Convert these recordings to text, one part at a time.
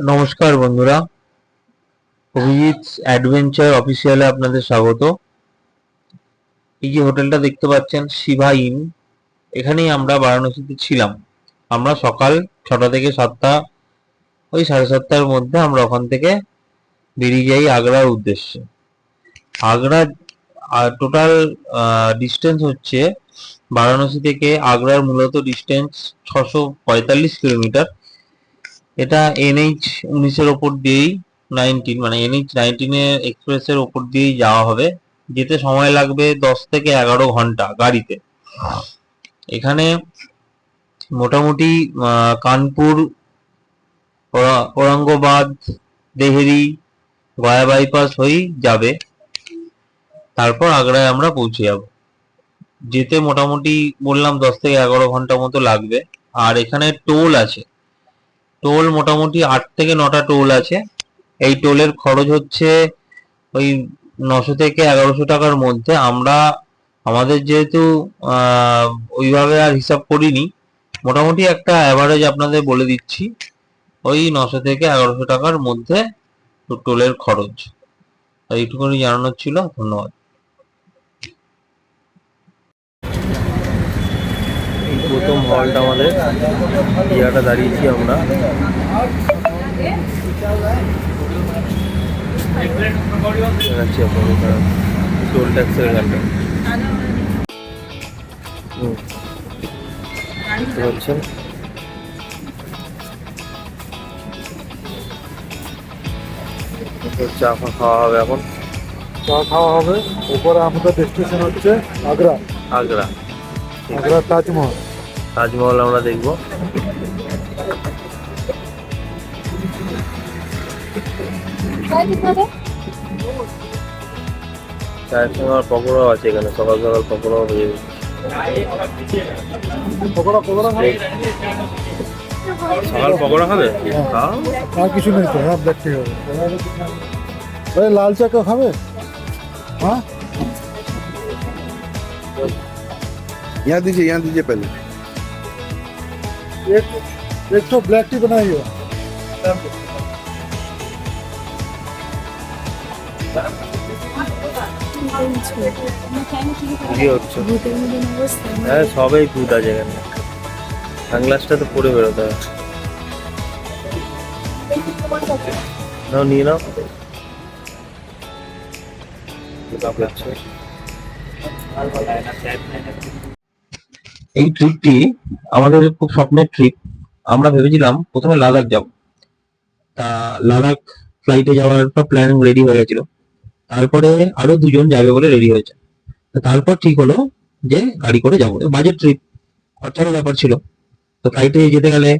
নমস্কার বন্ধুরা, অভিজিৎ অ্যাডভেঞ্চার অফিসিয়ালে আপনাদের স্বাগত। এই যে হোটেলটা দেখতে পাচ্ছেন শিভা ইন, এখানেই আমরা বারাণসীতে ছিলাম। আমরা সকাল 6টা থেকে 7টা, ওই 7:30টার মধ্যে আমরা ওখান থেকে বেরিয়ে যাই আগ্রার উদ্দেশ্যে। আগ্রা টোটাল ডিস্টেন্স হচ্ছে বারাণসী থেকে আগ্রার মূলত ডিস্টেন্স 645 কিলোমিটার। এটা NH-19 ওপর দিয়েই 19 মানে NH-19 এর এক্সপ্রেসের ওপর দিয়েই যাওয়া হবে। যেতে সময় লাগবে 10 থেকে 11 ঘন্টা গাড়িতে। এখানে মোটামুটি কানপুর, ঔরঙ্গাবাদ, দেহরি, গয়া বাইপাস হয়েই যাবে। তারপর আগ্রায় আমরা পৌঁছে যাব। যেতে মোটামুটি বললাম 10 থেকে 11 ঘন্টা মতো লাগবে। আর এখানে টোল আছে, টোল মোটামুটি 8 থেকে 9টা টোল আছে। এই টোলের খরচ হচ্ছে ওই 900 থেকে 1100 টাকার মধ্যে। আমরা আমাদের যেহেতু ওইভাবে আর হিসাব করিনি, মোটামুটি একটা অ্যাভারেজ আপনাদের বলে দিচ্ছি, ওই 900 থেকে 1100 টাকার মধ্যে টোলের খরচ। এইটুকুনি জানানোর ছিল। ধন্যবাদ। প্রথম হলটা আমাদের জায়গাটা দাঁড়িয়েছি আমরা। দেখাচ্ছি আপনাদের টোল ট্যাক্সের গানটা দেখতে পাচ্ছেন। চা খাওয়া হবে, এখন চা খাওয়া হবে। উপরে আমাদের ডেস্টিনেশন হচ্ছে আগ্রা। আগ্রা আগ্রা তাজমহল। তাজমহল আমরা দেখবো। চায়ের সঙ্গে আমার পকোড়াও আছে এখানে, সকাল সকাল পকোড়াও ভেজে পকোড়া পকোড়া খাবে? সকাল পকোড়া খাবে? আর কিছু নেই তো? হ্যাঁ, ব্ল্যাক টি হবে। अरे लाल चाय का खावे? हाँ, यहाँ दीजिए पहले। एक तो ब्लैक टी बनाइए। কি হচ্ছে? হ্যাঁ, সবাই ভূত আছে এখানে। সানগ্লাসটা তো পরে বেরোতে হবে। নাও, নিয়ে নাও। এই ট্রিপটি আমাদের খুব স্বপ্নের ট্রিপ। আমরা ভেবেছিলাম প্রথমে লাদাখ যাব, তা লাদাখ ফ্লাইটে যাওয়ার প্ল্যান রেডি হয়ে গেছিল। তারপরে আরো দুজন যাবে বলে রেডি হয়েছে। তারপর ঠিক হলো যে গাড়ি করে যাবো। বাজেট ট্রিপ, খরচারও ব্যাপার ছিল। তো ফ্লাইটে যেতে গেলে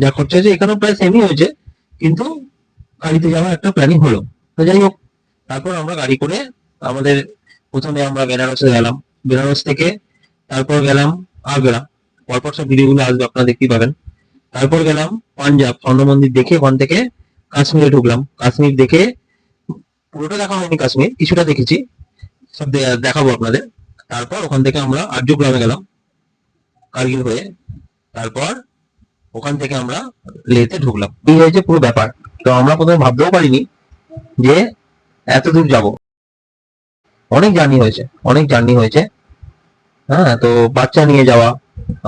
যা খরচা হয়েছে এখানেও প্রায় সেমই হয়েছে, কিন্তু গাড়িতে যাওয়ার একটা প্ল্যানিং হলো। তো যাই হোক, তারপর আমরা গাড়ি করে আমাদের প্রথমে আমরা বেনারসে গেলাম। বেনারস থেকে তারপর গেলাম আগ্রা। পরপর সব ভিডিওগুলো আসবে, আপনারা দেখতেই পাবেন। তারপর গেলাম পাঞ্জাব, স্বর্ণ মন্দির দেখে ওখান থেকে কাশ্মীরে ঢুকলাম। কাশ্মীর দেখে, পুরোটা দেখা হয়নি, কাশ্মীর কিছুটা দেখেছি, সব দেখাবো আপনাদের। তারপর ওখান থেকে আমরা আর্য গ্রামে গেলাম কার্গিল হয়ে। তারপর ওখান থেকে আমরা লেতে ঢুকলাম। এই হয়েছে পুরো ব্যাপার। তো আমরা প্রথমে ভাবতেও পারিনি যে এত দূর যাব। অনেক জার্নি হয়েছে। হ্যাঁ, তো বাচ্চা নিয়ে যাওয়া,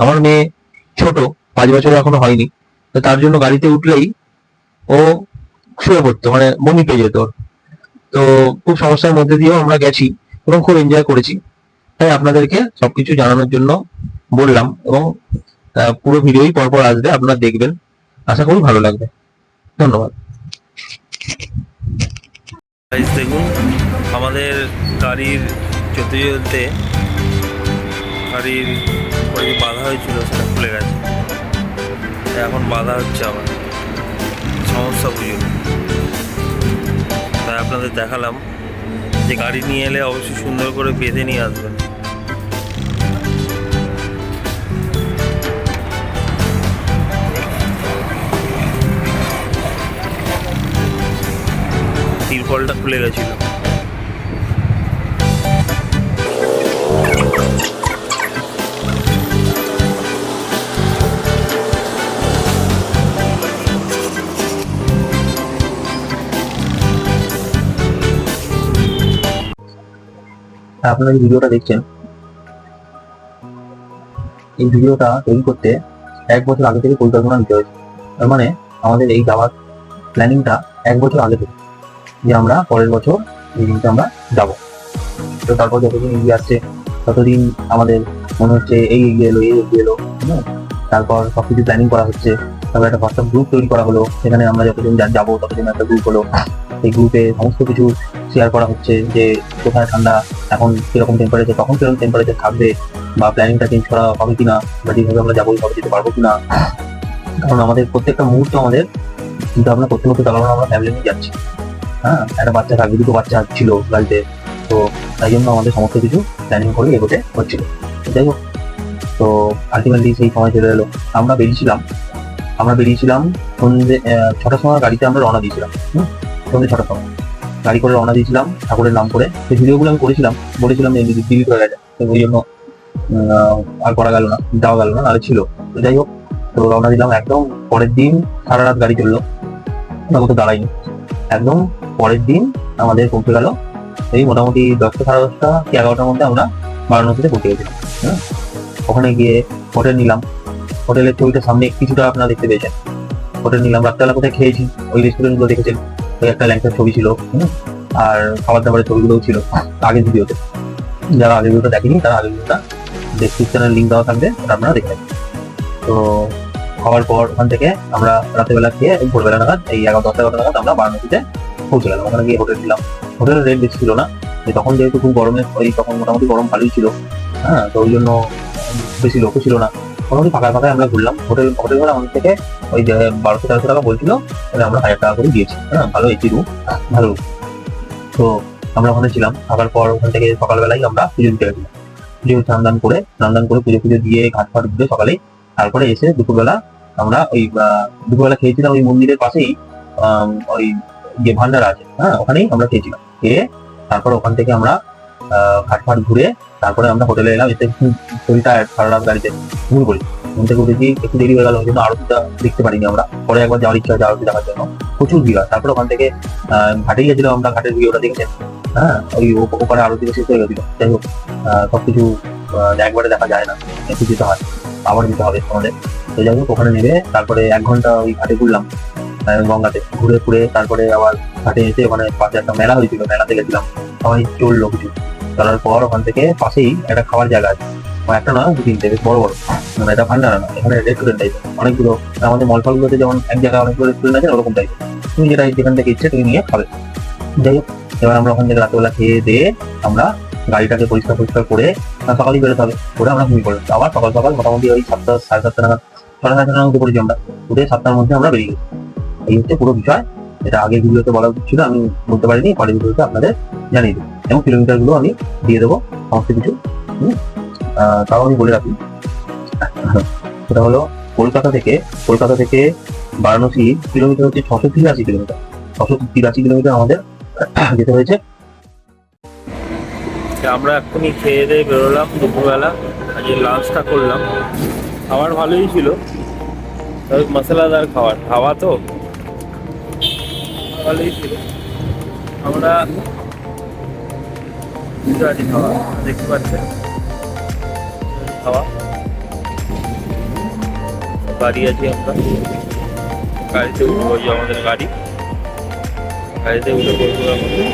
আমার মেয়ে ছোট, 5 বছর এখনো হয়নি। তো তার জন্য গাড়িতে উঠলেই ও শুয়ে পড়তো, মানে বমি পেয়ে যেত ওর। তো খুব সমস্যার মধ্যে দিয়েও আমরা গেছি এবং খুব এনজয় করেছি। তাই আপনাদেরকে সবকিছু জানানোর জন্য বললাম, এবং পুরো ভিডিওই পরপর আসবে, আপনারা দেখবেন। আশা করি ভালো লাগবে। ধন্যবাদ। দেখুন, আমাদের গাড়ির চলতে চলতে গাড়ির পরে যে বাধা হয়েছিল সেটা খুলে গেছে। এখন বাধা হচ্ছে আবার, সমস্যা বুঝুন। তাই আপনাদের দেখালাম যে গাড়ি নিয়ে এলে অবশ্যই সুন্দর করে বেঁধে নিয়ে আসবেন। তিরপলটা খুলে গেছিল। আর আপনারা যে ভিডিওটা দেখছেন, এই ভিডিওটা তৈরি করতে 1 বছর আগে থেকে পরিকল্পনা নিতে হয়েছে। তার মানে আমাদের এই যাওয়ার প্ল্যানিংটা 1 বছর আগে থেকে, যে আমরা পরের বছর এই দিনটা আমরা যাবো। তো তারপর যতদিন এগিয়ে আসছে ততদিন আমাদের মনে হচ্ছে এই এগিয়ে এলো, এই এগিয়ে এলো। তারপর সবকিছু প্ল্যানিং করা হচ্ছে। তারপর একটা হোয়াটসঅ্যাপ গ্রুপ তৈরি করা হলো, সেখানে আমরা যতদিন যাবো ততদিন একটা গ্রুপ হলো। এই গ্রুপে সমস্ত কিছু শেয়ার করা হচ্ছে, যে কোথায় ঠান্ডা, এখন কিরকম টেম্পারেচার, তখন কিরকম টেম্পারেচার থাকবে, বা প্ল্যানিংটা চেঞ্জ করা হবে কিনা, বা যেভাবে আমরা যাবো ওইভাবে যেতে পারবো কিনা। কারণ আমাদের প্রত্যেকটা মুহূর্ত আমাদের চিন্তা ভাবনা করতে করতে, কারণ আমরা ফ্যামিলি নিয়ে যাচ্ছি। হ্যাঁ, একটা বাচ্চা থাকবে, 2টো বাচ্চা ছিল গাড়িতে, তো তাই জন্য আমাদের সমস্ত কিছু প্ল্যানিং করে এগোতে হচ্ছিল। যাই হোক, তো আলটিমেটলি সেই সময় চলে এলো। আমরা বেরিয়েছিলাম সন্ধ্যে 6টার সময় গাড়িতে আমরা রওনা দিয়েছিলাম। সন্ধ্যে 6টার সময় গাড়ি করে রওনা দিয়েছিলাম ঠাকুরের নাম করে। সেই ভিডিওগুলো আমি বলেছিলাম যে ডিলিট হয়ে গেছে, তো ওই জন্য আর করা গেল না, যাওয়া গেল না, নাহলে ছিল। তো যাই হোক, তো রওনা দিলাম। একদম পরের দিন সারা রাত গাড়ি চললো, আমরা কোথাও দাঁড়াইনি। একদম পরের দিন আমাদের পৌঁছে গেল এই মোটামুটি 10টা, সাড়ে 10টা কি 11টার মধ্যে আমরা বারাণসীতে পৌঁছে গেছিলাম। হ্যাঁ, ওখানে গিয়ে হোটেল নিলাম। হোটেলের ছবিটা সামনে কিছুটা আপনারা দেখতে পেয়েছেন। হোটেল নিলাম, রাত্রেবেলা কোথায় খেয়েছি ওই রেস্টুরেন্টগুলো দেখেছেন, ওই একটা ল্যাংটার ছবি ছিল, আর খাবার দাবারের ছবিগুলোও ছিল আগের ভিডিওতে। যারা আগের ভিডিওটা দেখেনি তারা আগের ভিডিওটা ডেসক্রিপশনের লিঙ্ক দেওয়া থাকবে, ওটা আপনারা দেখে নেবেন। তো খাওয়ার পর ওখান থেকে আমরা রাতেরবেলা খেয়ে ভোরবেলা নাগাদ এই 10-11 নাগাদ আমরা বারাণসীতে পৌঁছে গেলাম। ওখানে গিয়ে হোটেল ছিলাম। হোটেলের রেট বেশি ছিল না, যে তখন যেহেতু খুব গরমে, তখন মোটামুটি গরম ভালোই ছিল। হ্যাঁ, তো ওই জন্য বেশি লোকও ছিল না, মোটামুটি ফাঁকায় ফাঁকায় আমরা ঘুরলাম। হোটেল ভাড়া আমাদের থেকে ওই 1200-1300 টাকা বলছিল, তাহলে আমরা 1000 টাকা করে দিয়েছি। হ্যাঁ, ভালো এসি রুম, ভালো room। তো আমরা ওখানে ছিলাম। থাকার পর ওখান থেকে সকালবেলায় আমরা পুজো দিতে গেছিলাম। স্নান দান করে পুজো দিয়ে ঘাট ফাট ঘুরে সকালেই, তারপরে এসে দুপুরবেলা আমরা ওই দুপুরবেলা খেয়েছিলাম ওই মন্দিরের পাশেই, ওই যে ভান্ডার আছে, হ্যাঁ, ওখানেই আমরা খেয়েছিলাম। খেয়ে তারপর ওখান থেকে আমরা ঘাট ফাট ঘুরে তারপরে আমরা হোটেলে এলাম। এতে শরীরটা সারা রাত গাড়িতে ঘুমিয়ে পড়ি। ঘুম থেকে উঠেছি, একটু দেরি হয়ে গেল, ওই জন্য আরতিটা দেখতে পারিনি আমরা। পরে একবার যাওয়ার ইচ্ছা হয়েছে আরতি দেখার জন্য, প্রচুর ভিড় হয়। তারপরে ওখান থেকে ঘাটে গেছিলাম আমরা, ঘাটের ভিডিওটা দেখেছেন। হ্যাঁ, ওই ওখানে আরতি শেষ হয়ে গেছিল। যাই হোক, সবকিছু একবারে দেখা যায় না, একটু যেতে হয়, আবার যেতে হবে আমাদের। তো যাই হোক, ওখানে নেমে তারপরে 1 ঘন্টা ওই ঘাটে ঘুরলাম, গঙ্গাতে ঘুরে তারপরে আবার ঘাটে এসে ওখানে পাশে একটা মেলা হয়েছিল, মেলাতে গেছিলাম। সবাই চললো কিছু চলার পর ওখান থেকে পাশেই একটা খাওয়ার জায়গা আছে, একটা না 2-3টে বেশ বড় বড়, মানে এটা ভান্ডার না, এখানে রেস্টুরেন্ট টাইপ অনেকগুলো। আমাদের মল ফলগুলোতে যেমন এক জায়গায় অনেকগুলো রেস্টুরেন্ট আছে, ওরকম টাইপ। তুমি যেখান থেকে ইচ্ছে তুমি নিয়ে খাবে। যাই হোক, এবার আমরা ওখান থেকে রাত্রেবেলা খেয়ে দিয়ে আমরা গাড়িটাকে পরিষ্কার করে সকালেই বেরোতে হবে, করে আমরা ঘুমিয়ে পড়লাম। আবার সকাল মোটামুটি ওই 7টা, সাড়ে 7টা নাগাদ, 7:30 নাগাদ উঠে পড়েছি আমরা। উঠে 7টার মধ্যে আমরা বেরিয়ে গেছি। এই হচ্ছে পুরো বিষয়। এটা আগের ভিডিওতে বলা উচিত ছিল, আমি বলতে পারিনি, পরের ভিডিওতে আপনাদের জানিয়ে দেবো, এবং কিলোমিটার গুলো আমি দিয়ে দেবো সমস্ত কিছু। তাও আমি বলে রাখি, সেটা হলো কলকাতা থেকে বারাণসী কিলোমিটার হচ্ছে 683 কিলোমিটার। 683 কিলোমিটার আমাদের যেতে হয়েছে। আমরা এক্ষুনি খেয়ে দিয়ে বেরোলাম দুপুরবেলা, আজকে লাঞ্চটা করলাম। খাবার ভালোই ছিল, তবে মশলাদার খাওয়া তো ভালোই ছিল। আমরা গুজরাটি খাওয়া দেখতে পাচ্ছেন, খাওয়া গাড়ি আছে, আমরা গাড়িতে উঠবো, আমাদের গাড়িতে উঠে পড়বো আমাদের।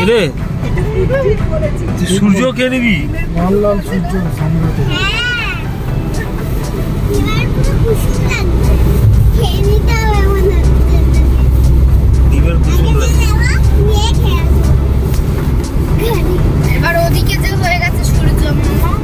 রে তুই সূর্য কে নিবি? লাল লাল সূর্য সামনে থেকে। ডিমের কুসুম লাগছে। এবার ওদিকে যে হয়ে গেছে সূর্য মামা।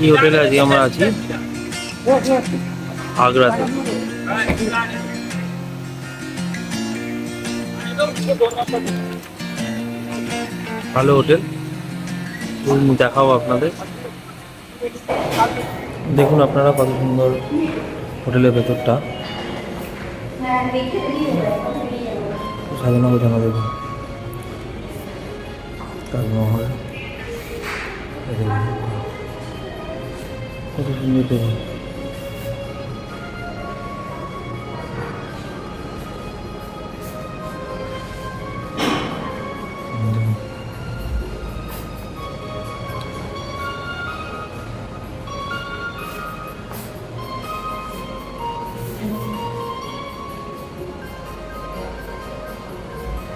এই হোটেলে আজকে আমরা আছি আগ্রাতে। ভালো হোটেল, দেখাবো আপনাদের। দেখুন আপনারা কত সুন্দর হোটেলের ভেতরটা সাজানো গোছানো। দেখুন তাজমহল কত সুন্দর দেখুন।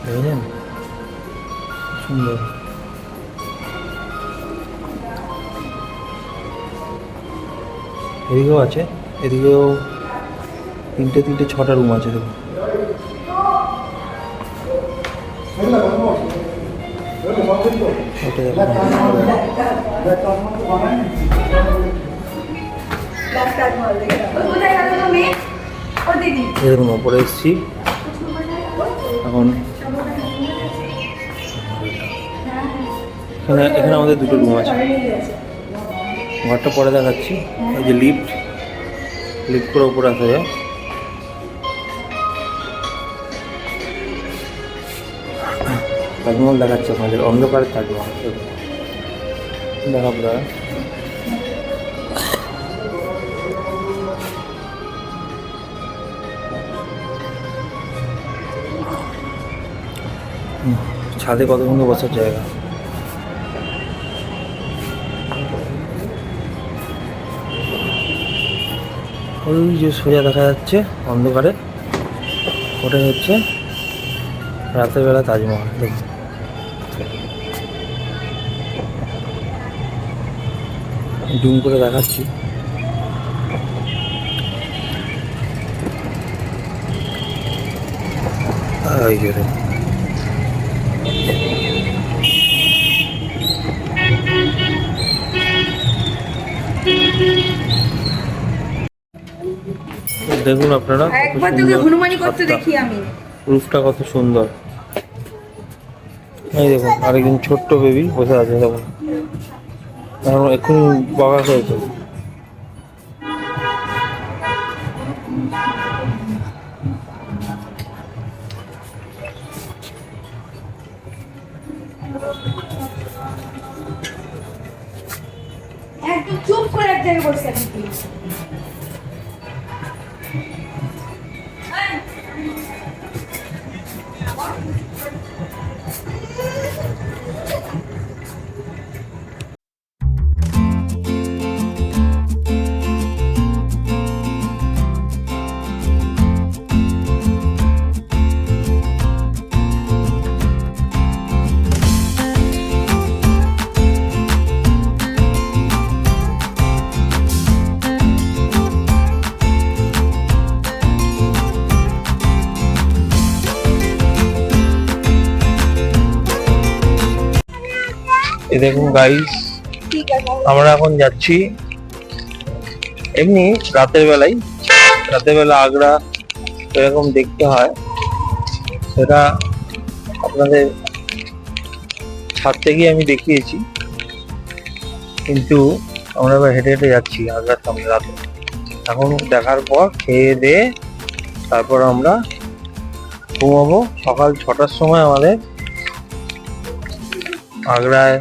দেখেছেন সুন্দর। এদিকেও আছে, এদিকেও তিনটে 6টা রুম আছে। দেখুন ওটা দেখুন। এরকম ওপরে এসছি এখন। এখানে আমাদের 2টো রুম আছে। ঘরটা পরে দেখাচ্ছি। এই যে লিফট করে উপরে আসা যায়। তাজমহল দেখাচ্ছে আমাদের, অন্ধকারের তাজমহল দেখাবো দাদা। ছাদে কত সুন্দর বসার জায়গা। ওই যে সোজা দেখা যাচ্ছে অন্ধকারে, ওটাই হচ্ছে রাতের বেলা তাজমহল। দেখুন জুম করে দেখাচ্ছি। এই যে দেখুন আপনারা কত একবার তোকে সুন্দর হনুমানি করতে ছাদটা। দেখি আমি। রুফটা কত সুন্দর। এই দেখুন আরেকজন ছোট্ট বেবি বসে আছে দেখুন, এখন এক্ষুনি বকা খেয়েছে। একদম চুপ করে এক জায়গায় বসে থাকবি। এই দেখুন গাইস, ঠিক আছে। আমরা এখন যাচ্ছি এমনি রাতের বেলায়। রাতের বেলা আগ্রা এরকম দেখতে হয়, সেটা আপনাদের ছাদ থেকেই আমি দেখিয়েছি, কিন্তু আমরা এবার হেঁটে হেঁটে যাচ্ছি আগ্রার সামনে রাতে। এখন দেখার পর খেয়ে দিয়ে তারপর আমরা ঘুমাবো। সকাল 6টার সময় আমাদের আগ্রায়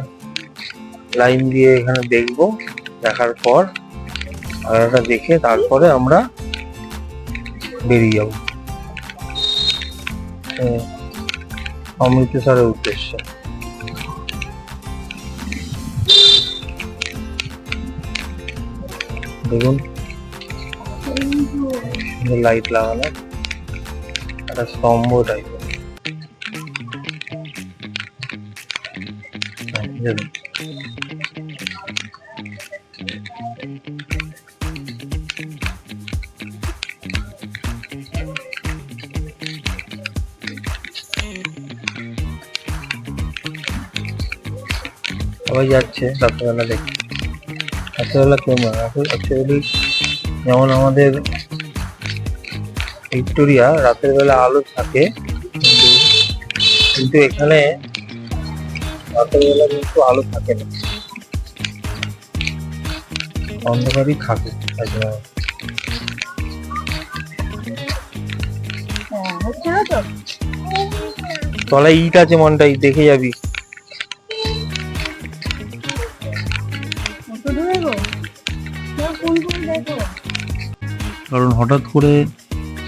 লাইন দিয়ে এখানে দেখবো, দেখার পর আগ্রাটা দেখে তারপরে আমরা বেরিয়ে যাব অমৃতসরের উদ্দেশ্যে। দেখুন লাইট লাগানো একটা স্তম্ভ টাইপের। দেখুন সবাই যাচ্ছে রাত্রেবেলা দেখতে। রাত্রেবেলা কেমন অ্যাকচুয়ালি যেমন আমাদের ভিক্টোরিয়া রাতের বেলা আলো থাকে, কিন্তু এখানে রাতের বেলা কিন্তু আলো থাকে না, অন্ধকারই থাকে। তলায় ইট আছে, মনটাই দেখে যাবি। কারণ হঠাৎ করে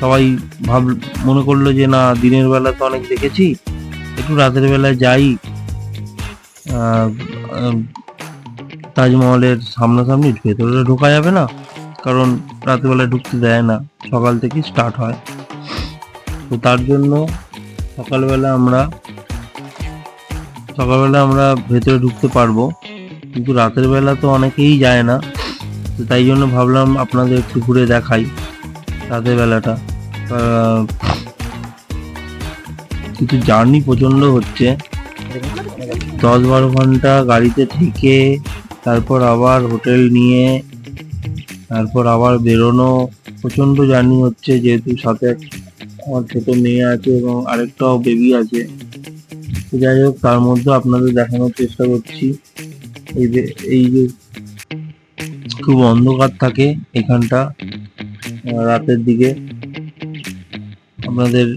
সবাই মনে করলো যে না দিনের বেলা তো অনেক দেখেছি, একটু রাতের বেলায় যাই। তাজমহলের সামনাসামনি ভেতরে ঢোকা যাবে না, কারণ রাতের বেলায় ঢুকতে দেয় না, সকাল থেকে স্টার্ট হয়। তো তার জন্য সকালবেলা আমরা ভেতরে ঢুকতে পারবো, কিন্তু রাতের বেলা তো অনেকেই যায় না। তো তাই জন্য ভাবলাম আপনাদের একটু ঘুরে দেখাই রাতের বেলাটা। কিন্তু জার্নি প্রচন্ড হচ্ছে, 10-12 ঘন্টা গাড়িতে থেকে তারপর আবার হোটেল নিয়ে তারপর আবার বেরোনো, প্রচন্ড জার্নি হচ্ছে। যেহেতু সাথে আমার ছোট মেয়ে আছে এবং আরেকটাও বেবি আছে। তো যাই হোক, তার মধ্যে আপনাদের দেখানোর চেষ্টা করছি। এই যে খুব অন্ধকার থাকে এখানটা রাতের দিকে। আপনাদের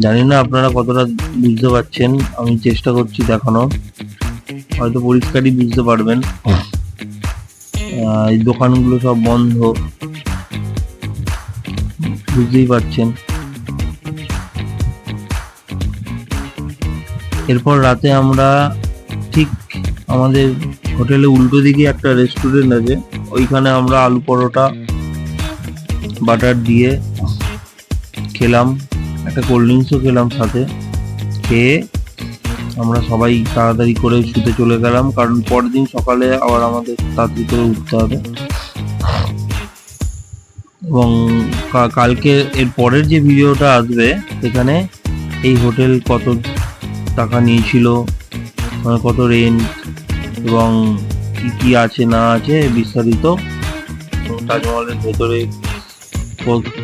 জানি না আপনারা কতটা বুঝতে পারছেন, আমি চেষ্টা করছি দেখানোর, হয়তো পরিষ্কারই বুঝতে পারবেন। এই দোকানগুলো সব বন্ধ, বুঝতেই পারছেন। এরপর রাতে আমরা ঠিক আমাদের হোটেলে উল্টো দিকে একটা রেস্টুরেন্ট আছে, ওইখানে আমরা আলু পরোটা বাটার দিয়ে খেলাম, একটা কোল্ড ড্রিঙ্কসও খেলাম সাথে। খেয়ে আমরা সবাই তাড়াতাড়ি করে শুতে চলে গেলাম, কারণ পরের দিন সকালে আবার আমাদের তাড়াতাড়ি করে উঠতে হবে। এবং কালকে এর পরের যে ভিডিওটা আসবে সেখানে এই হোটেল কত টাকা নিয়েছিল, কত রেন্ট এবং কি কি আছে না আছে বিস্তারিত, তাজমহলের ভেতরে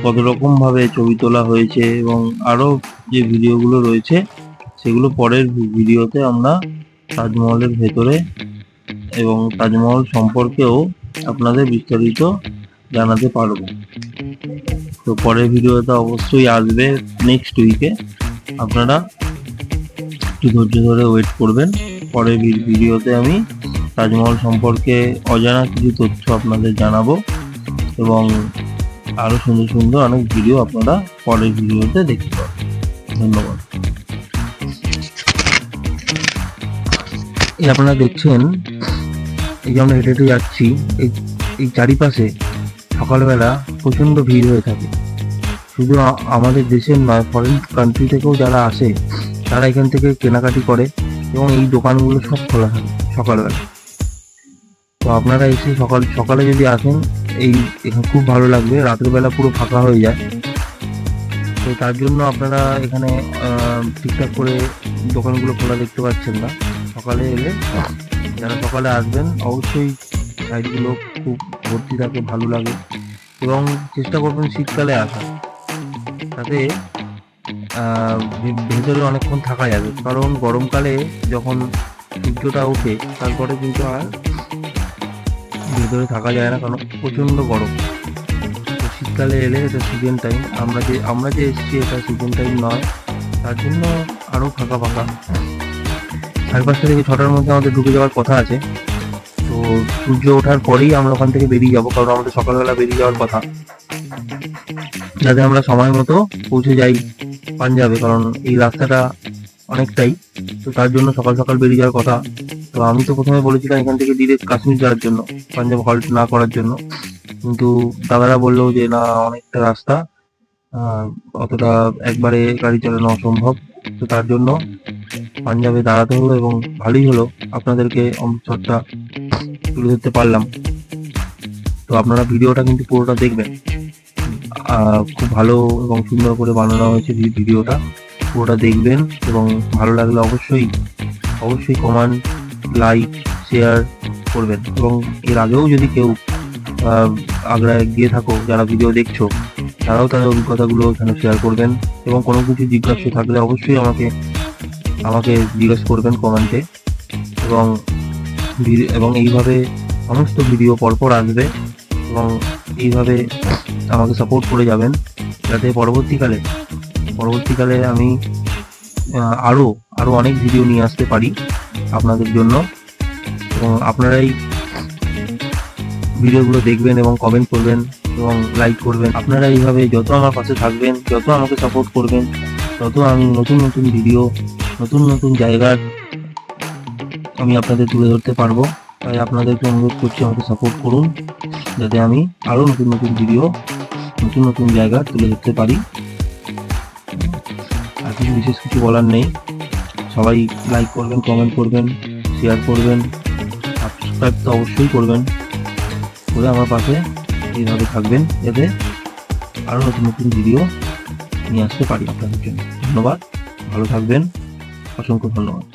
কত রকম ভাবে ছবি তোলা হয়েছে এবং আরো যে ভিডিওগুলো রয়েছে সেগুলো পরের ভিডিওতে আমরা তাজমহলের ভেতরে এবং তাজমহল সম্পর্কেও আপনাদের বিস্তারিত জানাতে পারবো। তো পরের ভিডিওটা অবশ্যই আসবে নেক্সট উইকে, আপনারা একটু ধৈর্য ধরে ওয়েট করবেন। পরের ভিডিওতে আমি তাজমহল সম্পর্কে অজানা কিছু তথ্য আপনাদের জানাবো এবং আরো সুন্দর সুন্দর অনেক ভিডিও আপনারা পরের ভিডিওতে দেখতে পাবেন। ধন্যবাদ। এই আপনারা দেখছেন, এই যে আমরা হেঁটে হেঁটে যাচ্ছি, এই চারিপাশে সকালবেলা প্রচন্ড ভিড় হয়ে থাকে। শুধু আমাদের দেশের নয়, ফরেন কান্ট্রি থেকেও যারা আসে তারা এখান থেকে কেনাকাটি করে এবং এই দোকানগুলো সব খোলা থাকে সকালবেলা। তো আপনারা এসে সকালে যদি আসেন, এখানে খুব ভালো লাগবে। রাতের বেলা পুরো ফাঁকা হয়ে যায়। তো তার জন্য আপনারা এখানে ঠিকঠাক করে দোকানগুলো খোলা দেখতে পাচ্ছেন না। সকালে এলে যারা সকালে আসবেন অবশ্যই সাইডগুলো খুব ভর্তি থাকে, ভালো লাগে এবং চেষ্টা করবেন শীতকালে আসা, তাতে ভেতরে অনেকক্ষণ থাকা যাবে। কারণ গরমকালে যখন সূর্যটা ওঠে তারপরে কিন্তু আর ভেতরে থাকা যায় না, কারণ প্রচণ্ড গরম। তো শীতকালে এলে এটা সিজন টাইম, আমরা যে এসেছি এটা সিজন টাইম নয়, তার জন্য আরও ফাঁকা 5:30 থেকে 6টার মধ্যে আমাদের ঢুকে যাওয়ার কথা আছে। তো সূর্য ওঠার পরেই আমরা ওখান থেকে বেরিয়ে যাবো, কারণ আমাদের সকালবেলা বেরিয়ে যাওয়ার কথা, যাতে আমরা সময় মতো পৌঁছে যাই পাঞ্জাবে। কারণ এই রাস্তাটা অনেকটাই, তো তার জন্য সকাল সকাল বেরিয়ে যাওয়ার কথা। তো আমি তো প্রথমে বলেছিলাম এখান থেকে ডিরেক্ট কাশ্মীর যাওয়ার জন্য, পাঞ্জাব হল্ট না করার জন্য, কিন্তু দাদারা বললো যে না, অনেকটা রাস্তা, অতটা একবারে গাড়ি চালানো অসম্ভব। তো তার জন্য পাঞ্জাবে দাঁড়াতে হলো এবং ভালোই হলো আপনাদেরকে অমৃতসরটা তুলে ধরতে পারলাম। তো আপনারা ভিডিওটা কিন্তু পুরোটা দেখবেন, খুব ভালো এবং সুন্দর করে বানানো হয়েছে ভিডিওটা, পুরোটা দেখবেন এবং ভালো লাগলে অবশ্যই কমেন্ট, লাইক, শেয়ার করবেন। এবং এর আগেও যদি কেউ আগ্রায় গিয়ে থাকো, যারা ভিডিও দেখছো, তারাও তাদের অভিজ্ঞতাগুলো এখানে শেয়ার করবেন এবং কোনো কিছু জিজ্ঞাসা থাকলে অবশ্যই আমাকে জিজ্ঞেস করবেন কমেন্টে। এবং এইভাবে সমস্ত ভিডিও পরপর আসবে এবং এইভাবে আমাকে সাপোর্ট করে যাবেন, যাতে পরবর্তীকালে আমি আরো অনেক ভিডিও নিয়ে আসতে পারি আপনাদের জন্য। এবং আপনারাই ভিডিওগুলো দেখবেন এবং কমেন্ট করবেন এবং লাইক করবেন। আপনারা এইভাবে যত আমার পাশে থাকবেন, যত আমাকে সাপোর্ট করবেন, তত আমি নতুন ভিডিও, নতুন জায়গার আমি আপনাদের তুলে ধরতে পারবো। তাই আপনাদেরকে অনুরোধ করছি, আমাকে সাপোর্ট করুন, যাতে আমি আরো নতুন ভিডিও, নতুন জায়গা তুলে ধরতে পারি। আর বিশেষ কিছু বলার নেই। সবাই লাইক করবেন, কমেন্ট করবেন, শেয়ার করবেন, সাবস্ক্রাইব তো অবশ্যই করবেন, করে আমার পাশে এইভাবে থাকবেন, যাতে আরো নতুন ভিডিও নিয়ে আসতে পারি আপনাদের জন্য। ধন্যবাদ, ভালো থাকবেন, অসংখ্য ধন্যবাদ।